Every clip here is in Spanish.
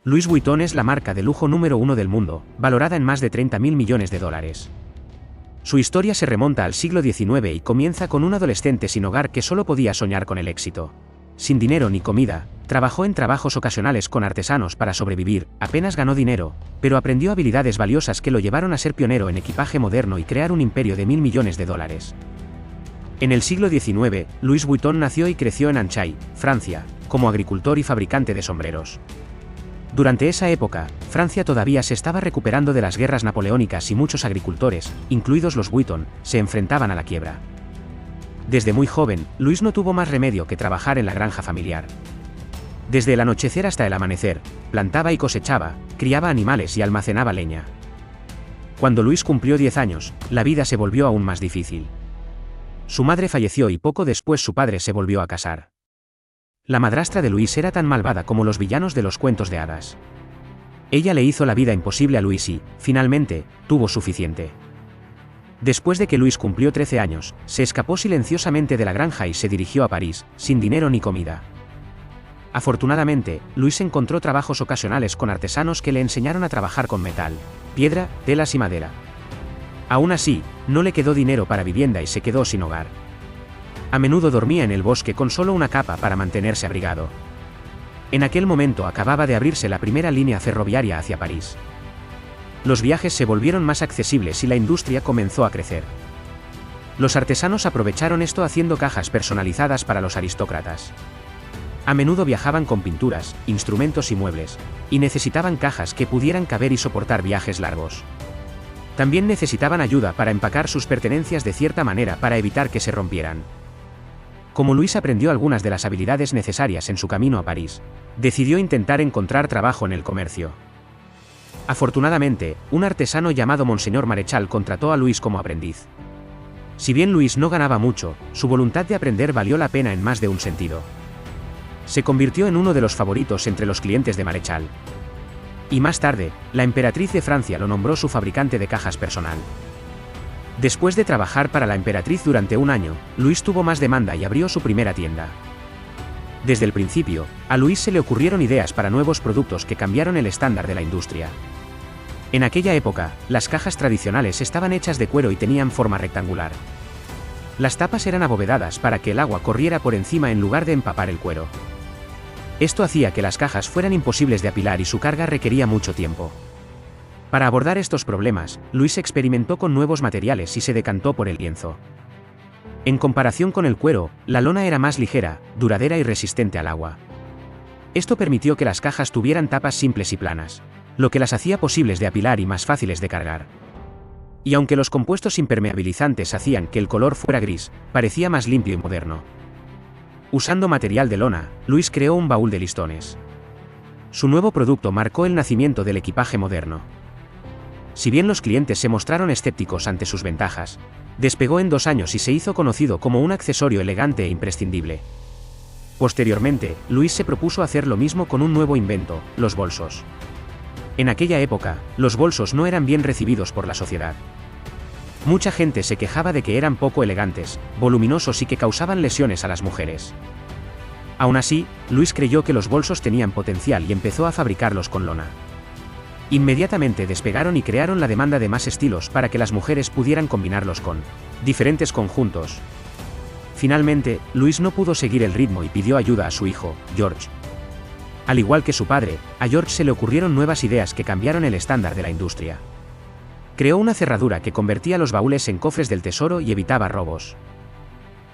Louis Vuitton es la marca de lujo número 1 del mundo, valorada en más de 30.000 millones de dólares. Su historia se remonta al siglo XIX y comienza con un adolescente sin hogar que solo podía soñar con el éxito. Sin dinero ni comida, trabajó en trabajos ocasionales con artesanos para sobrevivir, apenas ganó dinero, pero aprendió habilidades valiosas que lo llevaron a ser pionero en equipaje moderno y crear un imperio de 1.000 millones de dólares. En el siglo XIX, Louis Vuitton nació y creció en Anchay, Francia, como agricultor y fabricante de sombreros. Durante esa época, Francia todavía se estaba recuperando de las guerras napoleónicas y muchos agricultores, incluidos los Vuitton, se enfrentaban a la quiebra. Desde muy joven, Louis no tuvo más remedio que trabajar en la granja familiar. Desde el anochecer hasta el amanecer, plantaba y cosechaba, criaba animales y almacenaba leña. Cuando Louis cumplió 10 años, la vida se volvió aún más difícil. Su madre falleció y poco después su padre se volvió a casar. La madrastra de Louis era tan malvada como los villanos de los cuentos de hadas. Ella le hizo la vida imposible a Louis y, finalmente, tuvo suficiente. Después de que Louis cumplió 13 años, se escapó silenciosamente de la granja y se dirigió a París, sin dinero ni comida. Afortunadamente, Louis encontró trabajos ocasionales con artesanos que le enseñaron a trabajar con metal, piedra, telas y madera. Aún así, no le quedó dinero para vivienda y se quedó sin hogar. A menudo dormía en el bosque con solo una capa para mantenerse abrigado. En aquel momento acababa de abrirse la primera línea ferroviaria hacia París. Los viajes se volvieron más accesibles y la industria comenzó a crecer. Los artesanos aprovecharon esto haciendo cajas personalizadas para los aristócratas. A menudo viajaban con pinturas, instrumentos y muebles, y necesitaban cajas que pudieran caber y soportar viajes largos. También necesitaban ayuda para empacar sus pertenencias de cierta manera para evitar que se rompieran. Como Louis aprendió algunas de las habilidades necesarias en su camino a París, decidió intentar encontrar trabajo en el comercio. Afortunadamente, un artesano llamado Monseñor Marechal contrató a Louis como aprendiz. Si bien Louis no ganaba mucho, su voluntad de aprender valió la pena en más de un sentido. Se convirtió en uno de los favoritos entre los clientes de Marechal. Y más tarde, la emperatriz de Francia lo nombró su fabricante de cajas personal. Después de trabajar para la emperatriz durante un año, Louis tuvo más demanda y abrió su primera tienda. Desde el principio, a Louis se le ocurrieron ideas para nuevos productos que cambiaron el estándar de la industria. En aquella época, las cajas tradicionales estaban hechas de cuero y tenían forma rectangular. Las tapas eran abovedadas para que el agua corriera por encima en lugar de empapar el cuero. Esto hacía que las cajas fueran imposibles de apilar y su carga requería mucho tiempo. Para abordar estos problemas, Louis experimentó con nuevos materiales y se decantó por el lienzo. En comparación con el cuero, la lona era más ligera, duradera y resistente al agua. Esto permitió que las cajas tuvieran tapas simples y planas, lo que las hacía posibles de apilar y más fáciles de cargar. Y aunque los compuestos impermeabilizantes hacían que el color fuera gris, parecía más limpio y moderno. Usando material de lona, Louis creó un baúl de listones. Su nuevo producto marcó el nacimiento del equipaje moderno. Si bien los clientes se mostraron escépticos ante sus ventajas, despegó en 2 años y se hizo conocido como un accesorio elegante e imprescindible. Posteriormente, Louis se propuso hacer lo mismo con un nuevo invento, los bolsos. En aquella época, los bolsos no eran bien recibidos por la sociedad. Mucha gente se quejaba de que eran poco elegantes, voluminosos y que causaban lesiones a las mujeres. Aún así, Louis creyó que los bolsos tenían potencial y empezó a fabricarlos con lona. Inmediatamente despegaron y crearon la demanda de más estilos para que las mujeres pudieran combinarlos con diferentes conjuntos. Finalmente, Louis no pudo seguir el ritmo y pidió ayuda a su hijo, George. Al igual que su padre, a George se le ocurrieron nuevas ideas que cambiaron el estándar de la industria. Creó una cerradura que convertía los baúles en cofres del tesoro y evitaba robos.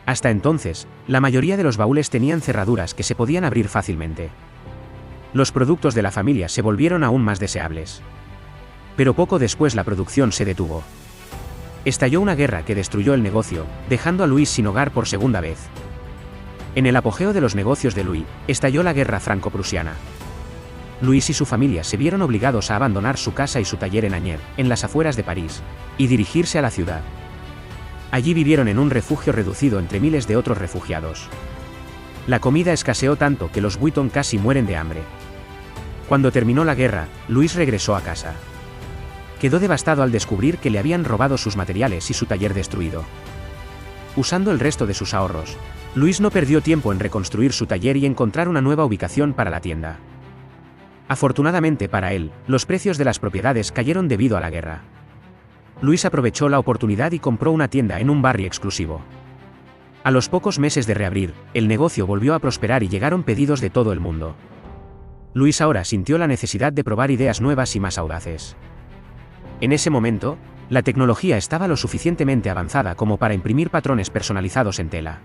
Hasta entonces, la mayoría de los baúles tenían cerraduras que se podían abrir fácilmente. Los productos de la familia se volvieron aún más deseables. Pero poco después la producción se detuvo. Estalló una guerra que destruyó el negocio, dejando a Louis sin hogar por segunda vez. En el apogeo de los negocios de Louis, estalló la guerra franco-prusiana. Louis y su familia se vieron obligados a abandonar su casa y su taller en Agnières, en las afueras de París, y dirigirse a la ciudad. Allí vivieron en un refugio reducido entre miles de otros refugiados. La comida escaseó tanto que los Vuitton casi mueren de hambre. Cuando terminó la guerra, Louis regresó a casa. Quedó devastado al descubrir que le habían robado sus materiales y su taller destruido. Usando el resto de sus ahorros, Louis no perdió tiempo en reconstruir su taller y encontrar una nueva ubicación para la tienda. Afortunadamente para él, los precios de las propiedades cayeron debido a la guerra. Louis aprovechó la oportunidad y compró una tienda en un barrio exclusivo. A los pocos meses de reabrir, el negocio volvió a prosperar y llegaron pedidos de todo el mundo. Louis ahora sintió la necesidad de probar ideas nuevas y más audaces. En ese momento, la tecnología estaba lo suficientemente avanzada como para imprimir patrones personalizados en tela.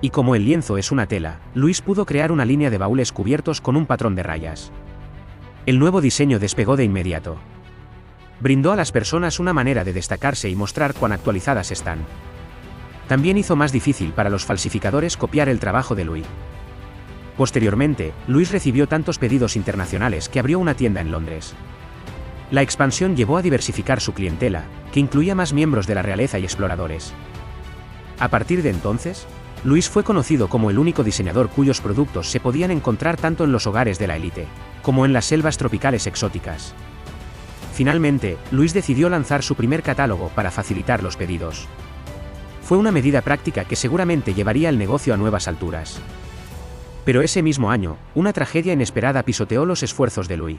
Y como el lienzo es una tela, Louis pudo crear una línea de baúles cubiertos con un patrón de rayas. El nuevo diseño despegó de inmediato. Brindó a las personas una manera de destacarse y mostrar cuán actualizadas están. También hizo más difícil para los falsificadores copiar el trabajo de Louis. Posteriormente, Louis recibió tantos pedidos internacionales que abrió una tienda en Londres. La expansión llevó a diversificar su clientela, que incluía más miembros de la realeza y exploradores. A partir de entonces, Louis fue conocido como el único diseñador cuyos productos se podían encontrar tanto en los hogares de la élite, como en las selvas tropicales exóticas. Finalmente, Louis decidió lanzar su primer catálogo para facilitar los pedidos. Fue una medida práctica que seguramente llevaría el negocio a nuevas alturas. Pero ese mismo año, una tragedia inesperada pisoteó los esfuerzos de Louis.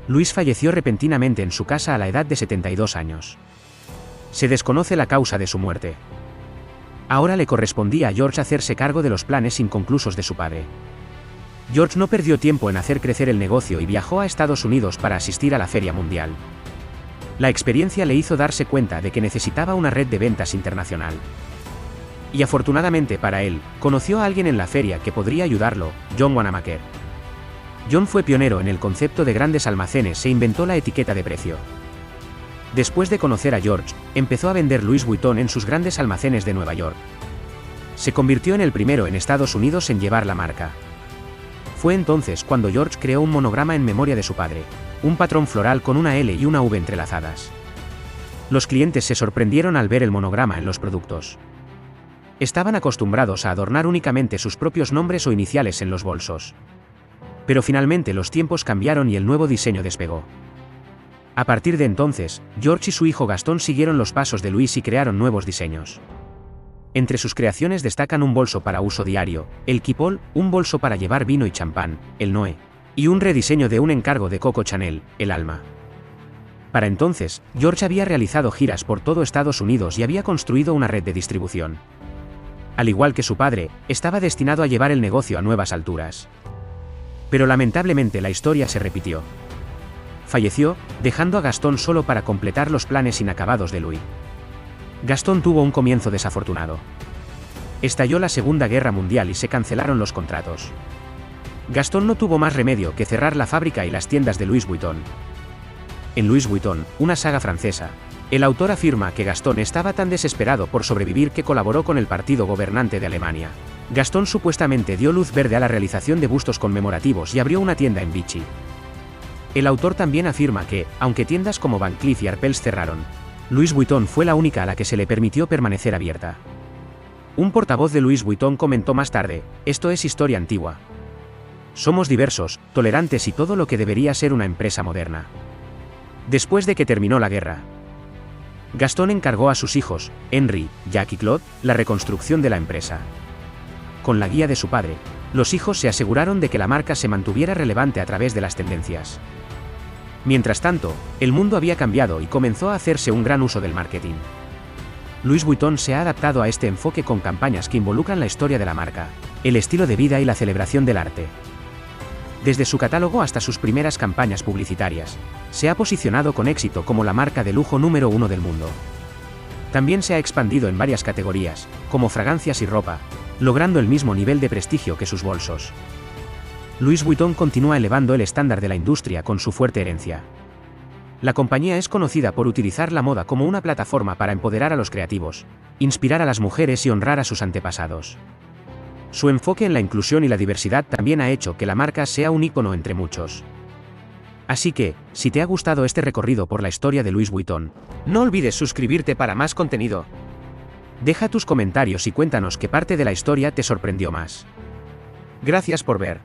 Louis falleció repentinamente en su casa a la edad de 72 años. Se desconoce la causa de su muerte. Ahora le correspondía a George hacerse cargo de los planes inconclusos de su padre. George no perdió tiempo en hacer crecer el negocio y viajó a Estados Unidos para asistir a la Feria Mundial. La experiencia le hizo darse cuenta de que necesitaba una red de ventas internacional. Y afortunadamente para él, conoció a alguien en la feria que podría ayudarlo, John Wanamaker. John fue pionero en el concepto de grandes almacenes e inventó la etiqueta de precio. Después de conocer a George, empezó a vender Louis Vuitton en sus grandes almacenes de Nueva York. Se convirtió en el primero en Estados Unidos en llevar la marca. Fue entonces cuando George creó un monograma en memoria de su padre, un patrón floral con una L y una V entrelazadas. Los clientes se sorprendieron al ver el monograma en los productos. Estaban acostumbrados a adornar únicamente sus propios nombres o iniciales en los bolsos. Pero finalmente los tiempos cambiaron y el nuevo diseño despegó. A partir de entonces, George y su hijo Gastón siguieron los pasos de Louis y crearon nuevos diseños. Entre sus creaciones destacan un bolso para uso diario, el Keepall, un bolso para llevar vino y champán, el Noé, y un rediseño de un encargo de Coco Chanel, el Alma. Para entonces, George había realizado giras por todo Estados Unidos y había construido una red de distribución. Al igual que su padre, estaba destinado a llevar el negocio a nuevas alturas. Pero lamentablemente la historia se repitió. Falleció, dejando a Gastón solo para completar los planes inacabados de Louis. Gastón tuvo un comienzo desafortunado. Estalló la Segunda Guerra Mundial y se cancelaron los contratos. Gastón no tuvo más remedio que cerrar la fábrica y las tiendas de Louis Vuitton. En Louis Vuitton, una saga francesa, el autor afirma que Gastón estaba tan desesperado por sobrevivir que colaboró con el partido gobernante de Alemania. Gastón supuestamente dio luz verde a la realización de bustos conmemorativos y abrió una tienda en Vichy. El autor también afirma que, aunque tiendas como Van Cleef y Arpels cerraron, Louis Vuitton fue la única a la que se le permitió permanecer abierta. Un portavoz de Louis Vuitton comentó más tarde: "Esto es historia antigua. Somos diversos, tolerantes y todo lo que debería ser una empresa moderna". Después de que terminó la guerra, Gastón encargó a sus hijos, Henry, Jacques y Claude, la reconstrucción de la empresa. Con la guía de su padre, los hijos se aseguraron de que la marca se mantuviera relevante a través de las tendencias. Mientras tanto, el mundo había cambiado y comenzó a hacerse un gran uso del marketing. Louis Vuitton se ha adaptado a este enfoque con campañas que involucran la historia de la marca, el estilo de vida y la celebración del arte. Desde su catálogo hasta sus primeras campañas publicitarias, se ha posicionado con éxito como la marca de lujo número 1 del mundo. También se ha expandido en varias categorías, como fragancias y ropa, logrando el mismo nivel de prestigio que sus bolsos. Louis Vuitton continúa elevando el estándar de la industria con su fuerte herencia. La compañía es conocida por utilizar la moda como una plataforma para empoderar a los creativos, inspirar a las mujeres y honrar a sus antepasados. Su enfoque en la inclusión y la diversidad también ha hecho que la marca sea un ícono entre muchos. Así que, si te ha gustado este recorrido por la historia de Louis Vuitton, no olvides suscribirte para más contenido. Deja tus comentarios y cuéntanos qué parte de la historia te sorprendió más. Gracias por ver.